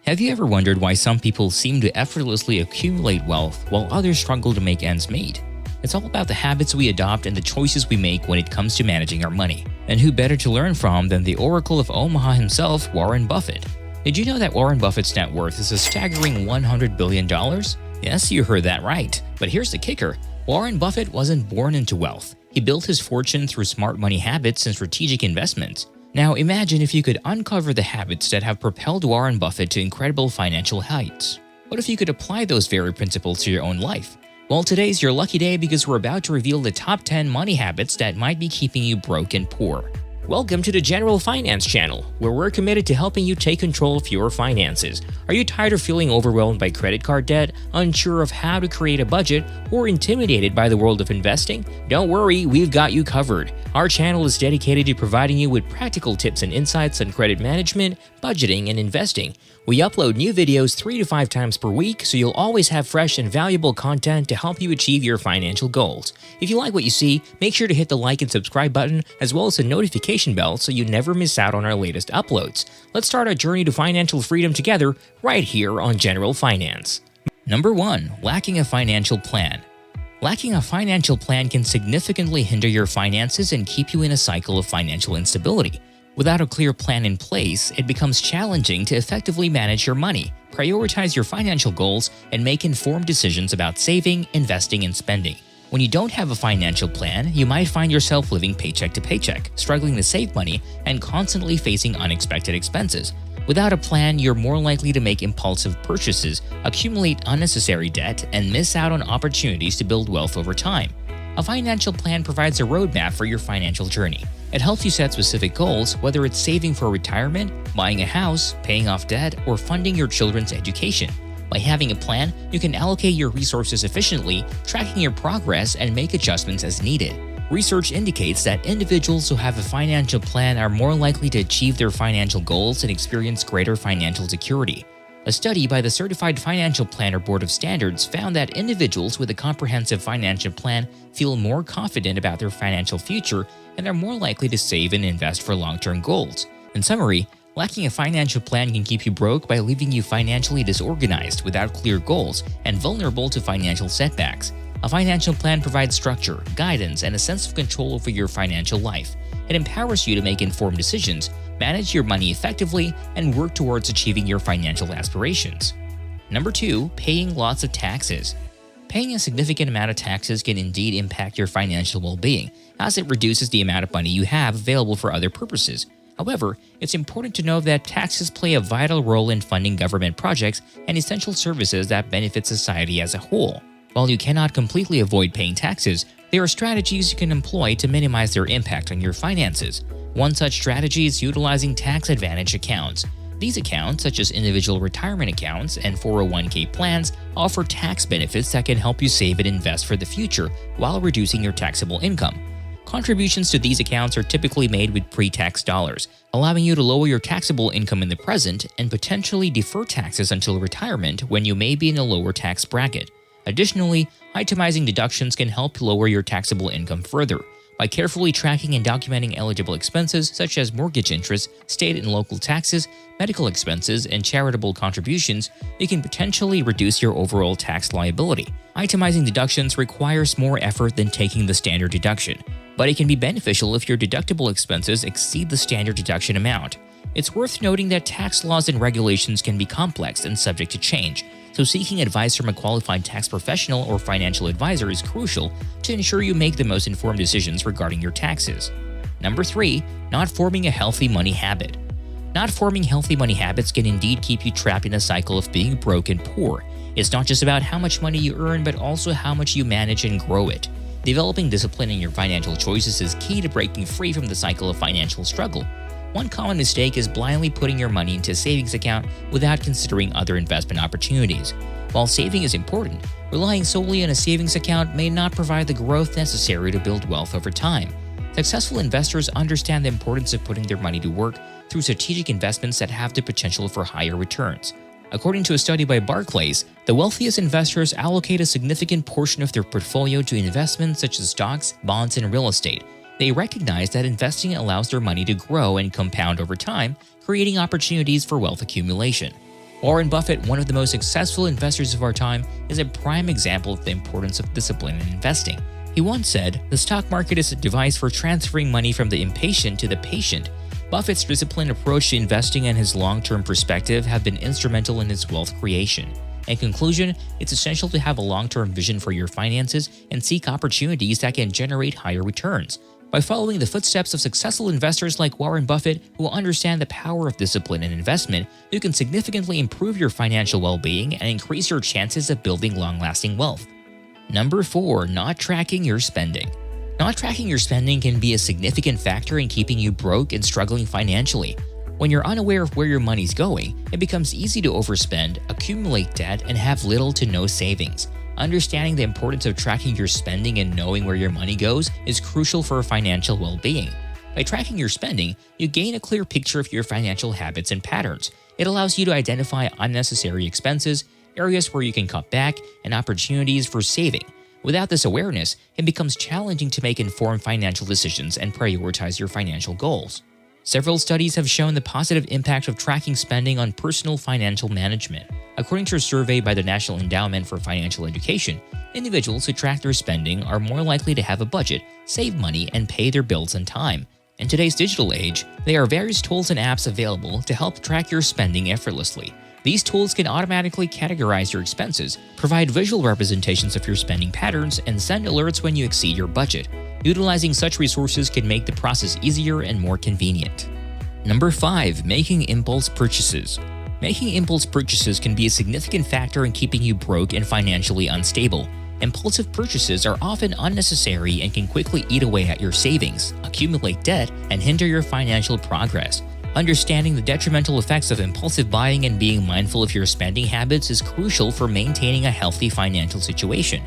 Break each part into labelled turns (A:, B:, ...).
A: Have you ever wondered why some people seem to effortlessly accumulate wealth while others struggle to make ends meet? It's all about the habits we adopt and the choices we make when it comes to managing our money. And who better to learn from than the Oracle of Omaha himself, Warren Buffett? Did you know that Warren Buffett's net worth is a staggering $100 billion? Yes, you heard that right. But here's the kicker. Warren Buffett wasn't born into wealth. He built his fortune through smart money habits and strategic investments. Now imagine if you could uncover the habits that have propelled Warren Buffett to incredible financial heights. What if you could apply those very principles to your own life? Well, today's your lucky day because we're about to reveal the top 10 money habits that might be keeping you broke and poor. Welcome to the General Finance Channel, where we're committed to helping you take control of your finances. Are you tired of feeling overwhelmed by credit card debt, unsure of how to create a budget, or intimidated by the world of investing? Don't worry, we've got you covered. Our channel is dedicated to providing you with practical tips and insights on credit management, budgeting, and investing. We upload new videos 3 to 5 times per week, so you'll always have fresh and valuable content to help you achieve your financial goals. If you like what you see, make sure to hit the like and subscribe button, as well as the notification bell so you never miss out on our latest uploads. Let's start our journey to financial freedom together right here on General Finance. Number 1. Lacking a financial plan. Lacking a financial plan can significantly hinder your finances and keep you in a cycle of financial instability. Without a clear plan in place, it becomes challenging to effectively manage your money, prioritize your financial goals, and make informed decisions about saving, investing, and spending. When you don't have a financial plan, you might find yourself living paycheck to paycheck, struggling to save money, and constantly facing unexpected expenses. Without a plan, you're more likely to make impulsive purchases, accumulate unnecessary debt, and miss out on opportunities to build wealth over time. A financial plan provides a roadmap for your financial journey. It helps you set specific goals, whether it's saving for retirement, buying a house, paying off debt, or funding your children's education. By having a plan, you can allocate your resources efficiently, tracking your progress, and make adjustments as needed. Research indicates that individuals who have a financial plan are more likely to achieve their financial goals and experience greater financial security. A study by the Certified Financial Planner Board of Standards found that individuals with a comprehensive financial plan feel more confident about their financial future and are more likely to save and invest for long-term goals. In summary, lacking a financial plan can keep you broke by leaving you financially disorganized, without clear goals, and vulnerable to financial setbacks. A financial plan provides structure, guidance, and a sense of control over your financial life. It empowers you to make informed decisions, manage your money effectively, and work towards achieving your financial aspirations. Number 2. Paying lots of taxes. Paying a significant amount of taxes can indeed impact your financial well-being, as it reduces the amount of money you have available for other purposes. However, it's important to know that taxes play a vital role in funding government projects and essential services that benefit society as a whole. While you cannot completely avoid paying taxes, there are strategies you can employ to minimize their impact on your finances. One such strategy is utilizing tax advantage accounts. These accounts, such as individual retirement accounts and 401k plans, offer tax benefits that can help you save and invest for the future while reducing your taxable income. Contributions to these accounts are typically made with pre-tax dollars, allowing you to lower your taxable income in the present and potentially defer taxes until retirement when you may be in a lower tax bracket. Additionally, itemizing deductions can help lower your taxable income further. By carefully tracking and documenting eligible expenses such as mortgage interest, state and local taxes, medical expenses, and charitable contributions, you can potentially reduce your overall tax liability. Itemizing deductions requires more effort than taking the standard deduction, but it can be beneficial if your deductible expenses exceed the standard deduction amount. It's worth noting that tax laws and regulations can be complex and subject to change, so seeking advice from a qualified tax professional or financial advisor is crucial to ensure you make the most informed decisions regarding your taxes. Number 3. Not forming a healthy money habit. Not forming healthy money habits can indeed keep you trapped in a cycle of being broke and poor. It's not just about how much money you earn, but also how much you manage and grow it. Developing discipline in your financial choices is key to breaking free from the cycle of financial struggle. One common mistake is blindly putting your money into a savings account without considering other investment opportunities. While saving is important, relying solely on a savings account may not provide the growth necessary to build wealth over time. Successful investors understand the importance of putting their money to work through strategic investments that have the potential for higher returns. According to a study by Barclays, the wealthiest investors allocate a significant portion of their portfolio to investments such as stocks, bonds, and real estate. They recognize that investing allows their money to grow and compound over time, creating opportunities for wealth accumulation. Warren Buffett, one of the most successful investors of our time, is a prime example of the importance of discipline in investing. He once said, "The stock market is a device for transferring money from the impatient to the patient." Buffett's disciplined approach to investing and his long-term perspective have been instrumental in his wealth creation. In conclusion, it's essential to have a long-term vision for your finances and seek opportunities that can generate higher returns. By following the footsteps of successful investors like Warren Buffett, who understand the power of discipline in investment, you can significantly improve your financial well-being and increase your chances of building long-lasting wealth. Number 4. Not tracking your spending. Not tracking your spending can be a significant factor in keeping you broke and struggling financially. When you're unaware of where your money's going, it becomes easy to overspend, accumulate debt, and have little to no savings. Understanding the importance of tracking your spending and knowing where your money goes is crucial for financial well-being. By tracking your spending, you gain a clear picture of your financial habits and patterns. It allows you to identify unnecessary expenses, areas where you can cut back, and opportunities for saving. Without this awareness, it becomes challenging to make informed financial decisions and prioritize your financial goals. Several studies have shown the positive impact of tracking spending on personal financial management. According to a survey by the National Endowment for Financial Education, individuals who track their spending are more likely to have a budget, save money, and pay their bills on time. In today's digital age, there are various tools and apps available to help track your spending effortlessly. These tools can automatically categorize your expenses, provide visual representations of your spending patterns, and send alerts when you exceed your budget. Utilizing such resources can make the process easier and more convenient. Number 5. Making impulse purchases. Making impulse purchases can be a significant factor in keeping you broke and financially unstable. Impulsive purchases are often unnecessary and can quickly eat away at your savings, accumulate debt, and hinder your financial progress. Understanding the detrimental effects of impulsive buying and being mindful of your spending habits is crucial for maintaining a healthy financial situation.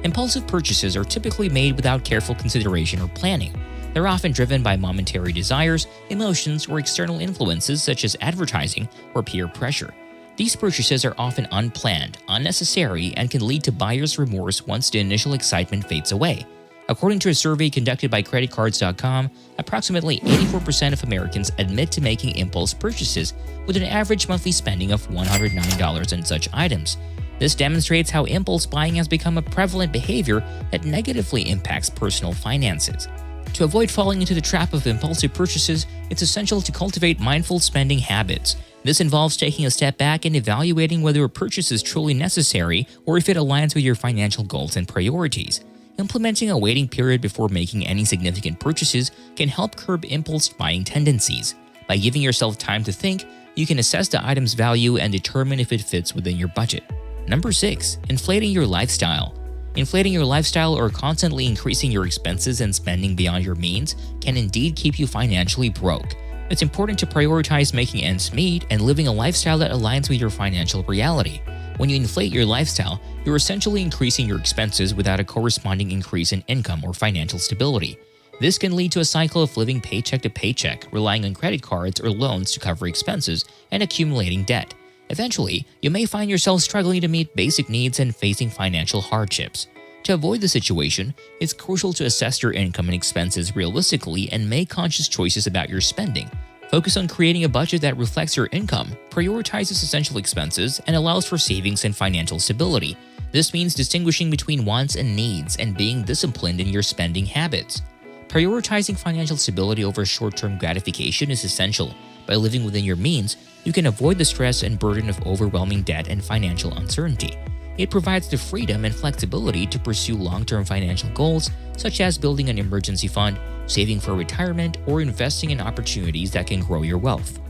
A: Impulsive purchases are typically made without careful consideration or planning. They're often driven by momentary desires, emotions, or external influences such as advertising or peer pressure. These purchases are often unplanned, unnecessary, and can lead to buyer's remorse once the initial excitement fades away. According to a survey conducted by creditcards.com, approximately 84% of Americans admit to making impulse purchases with an average monthly spending of $109 on such items. This demonstrates how impulse buying has become a prevalent behavior that negatively impacts personal finances. To avoid falling into the trap of impulsive purchases, it's essential to cultivate mindful spending habits. This involves taking a step back and evaluating whether a purchase is truly necessary or if it aligns with your financial goals and priorities. Implementing a waiting period before making any significant purchases can help curb impulse buying tendencies. By giving yourself time to think, you can assess the item's value and determine if it fits within your budget. Number 6. Inflating your lifestyle. Inflating your lifestyle or constantly increasing your expenses and spending beyond your means can indeed keep you financially broke. It's important to prioritize making ends meet and living a lifestyle that aligns with your financial reality. When you inflate your lifestyle, you're essentially increasing your expenses without a corresponding increase in income or financial stability. This can lead to a cycle of living paycheck to paycheck, relying on credit cards or loans to cover expenses, and accumulating debt. Eventually, you may find yourself struggling to meet basic needs and facing financial hardships. To avoid the situation, it's crucial to assess your income and expenses realistically and make conscious choices about your spending. Focus on creating a budget that reflects your income, prioritizes essential expenses, and allows for savings and financial stability. This means distinguishing between wants and needs and being disciplined in your spending habits. Prioritizing financial stability over short-term gratification is essential. By living within your means, you can avoid the stress and burden of overwhelming debt and financial uncertainty. It provides the freedom and flexibility to pursue long-term financial goals, such as building an emergency fund, saving for retirement, or investing in opportunities that can grow your wealth.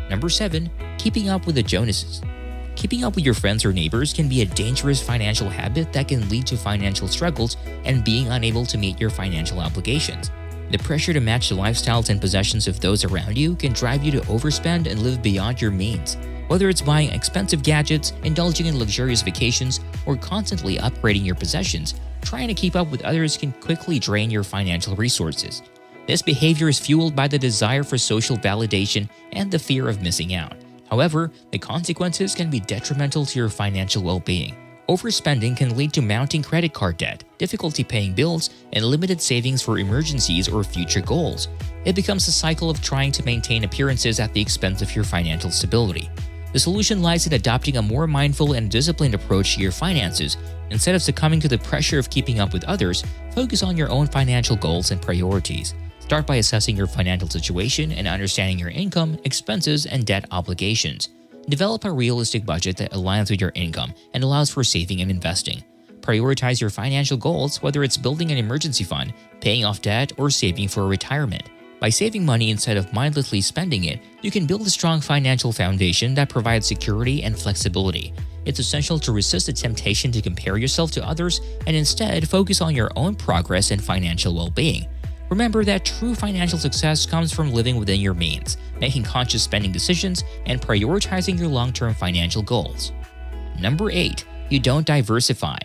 A: Number 7. Keeping up with the Jonases. Keeping up with your friends or neighbors can be a dangerous financial habit that can lead to financial struggles and being unable to meet your financial obligations. The pressure to match the lifestyles and possessions of those around you can drive you to overspend and live beyond your means. Whether it's buying expensive gadgets, indulging in luxurious vacations, or constantly upgrading your possessions, trying to keep up with others can quickly drain your financial resources. This behavior is fueled by the desire for social validation and the fear of missing out. However, the consequences can be detrimental to your financial well-being. Overspending can lead to mounting credit card debt, difficulty paying bills, and limited savings for emergencies or future goals. It becomes a cycle of trying to maintain appearances at the expense of your financial stability. The solution lies in adopting a more mindful and disciplined approach to your finances. Instead of succumbing to the pressure of keeping up with others, focus on your own financial goals and priorities. Start by assessing your financial situation and understanding your income, expenses, and debt obligations. Develop a realistic budget that aligns with your income and allows for saving and investing. Prioritize your financial goals, whether it's building an emergency fund, paying off debt, or saving for retirement. By saving money instead of mindlessly spending it, you can build a strong financial foundation that provides security and flexibility. It's essential to resist the temptation to compare yourself to others and instead focus on your own progress and financial well-being. Remember that true financial success comes from living within your means, making conscious spending decisions, and prioritizing your long-term financial goals. Number 8. You don't diversify.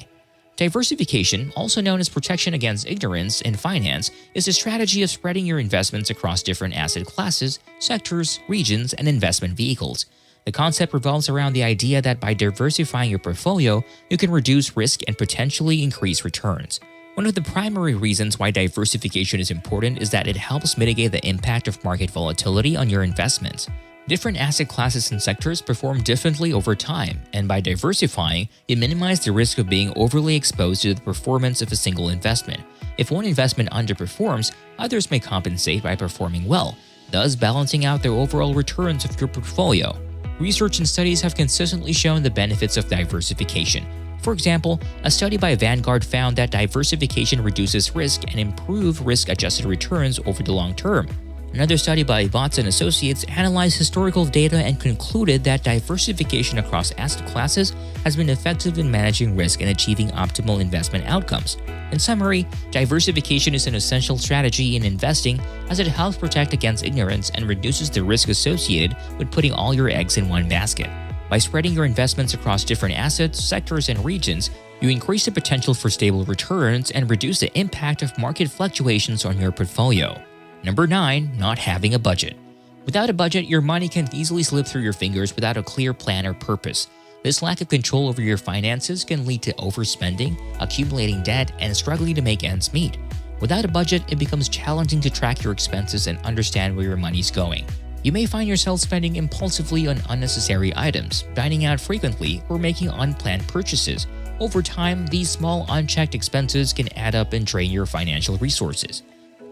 A: Diversification, also known as protection against ignorance in finance, is a strategy of spreading your investments across different asset classes, sectors, regions, and investment vehicles. The concept revolves around the idea that by diversifying your portfolio, you can reduce risk and potentially increase returns. One of the primary reasons why diversification is important is that it helps mitigate the impact of market volatility on your investments. Different asset classes and sectors perform differently over time, and by diversifying, you minimize the risk of being overly exposed to the performance of a single investment. If one investment underperforms, others may compensate by performing well, thus balancing out the overall returns of your portfolio. Research and studies have consistently shown the benefits of diversification. For example, a study by Vanguard found that diversification reduces risk and improves risk-adjusted returns over the long term. Another study by Watson Associates analyzed historical data and concluded that diversification across asset classes has been effective in managing risk and achieving optimal investment outcomes. In summary, diversification is an essential strategy in investing as it helps protect against ignorance and reduces the risk associated with putting all your eggs in one basket. By spreading your investments across different assets, sectors, and regions, you increase the potential for stable returns and reduce the impact of market fluctuations on your portfolio. Number 9. Not having a budget. Without a budget, your money can easily slip through your fingers without a clear plan or purpose. This lack of control over your finances can lead to overspending, accumulating debt, and struggling to make ends meet. Without a budget, it becomes challenging to track your expenses and understand where your money's going. You may find yourself spending impulsively on unnecessary items, dining out frequently, or making unplanned purchases. Over time, these small unchecked expenses can add up and drain your financial resources.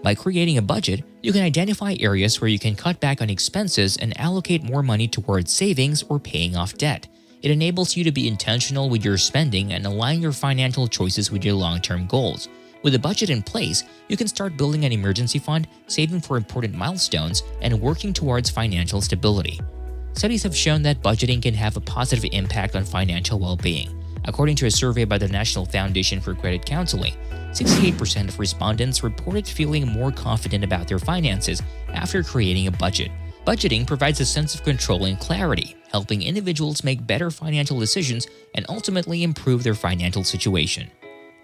A: By creating a budget, you can identify areas where you can cut back on expenses and allocate more money towards savings or paying off debt. It enables you to be intentional with your spending and align your financial choices with your long-term goals. With a budget in place, you can start building an emergency fund, saving for important milestones, and working towards financial stability. Studies have shown that budgeting can have a positive impact on financial well-being. According to a survey by the National Foundation for Credit Counseling, 68% of respondents reported feeling more confident about their finances after creating a budget. Budgeting provides a sense of control and clarity, helping individuals make better financial decisions and ultimately improve their financial situation.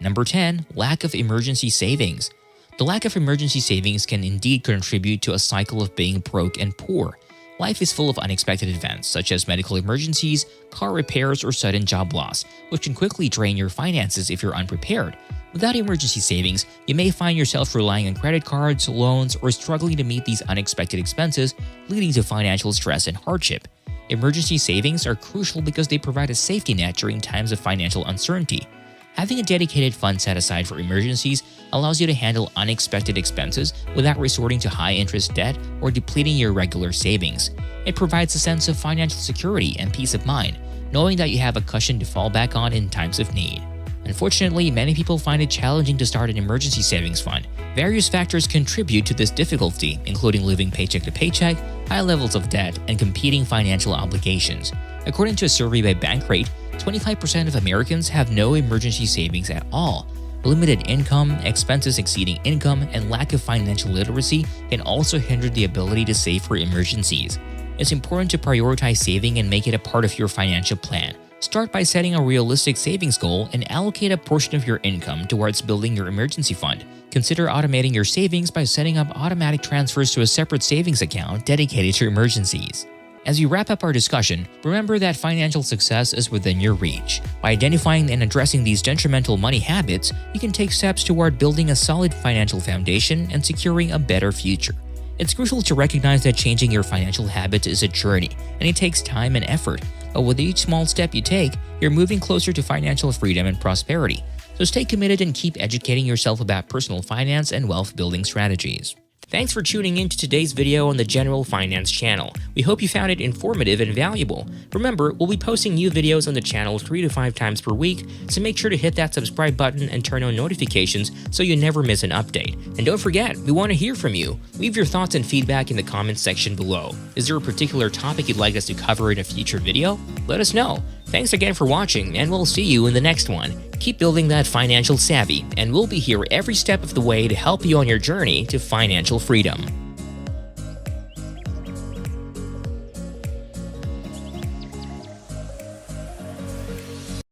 A: Number 10. Lack of emergency savings. The lack of emergency savings can indeed contribute to a cycle of being broke and poor. Life is full of unexpected events, such as medical emergencies, car repairs, or sudden job loss, which can quickly drain your finances if you're unprepared. Without emergency savings, you may find yourself relying on credit cards, loans, or struggling to meet these unexpected expenses, leading to financial stress and hardship. Emergency savings are crucial because they provide a safety net during times of financial uncertainty. Having a dedicated fund set aside for emergencies allows you to handle unexpected expenses without resorting to high-interest debt or depleting your regular savings. It provides a sense of financial security and peace of mind, knowing that you have a cushion to fall back on in times of need. Unfortunately, many people find it challenging to start an emergency savings fund. Various factors contribute to this difficulty, including living paycheck to paycheck, high levels of debt, and competing financial obligations. According to a survey by Bankrate, 25% of Americans have no emergency savings at all. Limited income, expenses exceeding income, and lack of financial literacy can also hinder the ability to save for emergencies. It's important to prioritize saving and make it a part of your financial plan. Start by setting a realistic savings goal and allocate a portion of your income towards building your emergency fund. Consider automating your savings by setting up automatic transfers to a separate savings account dedicated to emergencies. As we wrap up our discussion, remember that financial success is within your reach. By identifying and addressing these detrimental money habits, you can take steps toward building a solid financial foundation and securing a better future. It's crucial to recognize that changing your financial habits is a journey, and it takes time and effort. But with each small step you take, you're moving closer to financial freedom and prosperity. So stay committed and keep educating yourself about personal finance and wealth building strategies. Thanks for tuning in to today's video on the General Finance channel. We hope you found it informative and valuable. Remember, we'll be posting new videos on the channel 3 to 5 times per week, so make sure to hit that subscribe button and turn on notifications so you never miss an update. And don't forget, we want to hear from you. Leave your thoughts and feedback in the comments section below. Is there a particular topic you'd like us to cover in a future video? Let us know. Thanks again for watching, and we'll see you in the next one. Keep building that financial savvy, and we'll be here every step of the way to help you on your journey to financial freedom.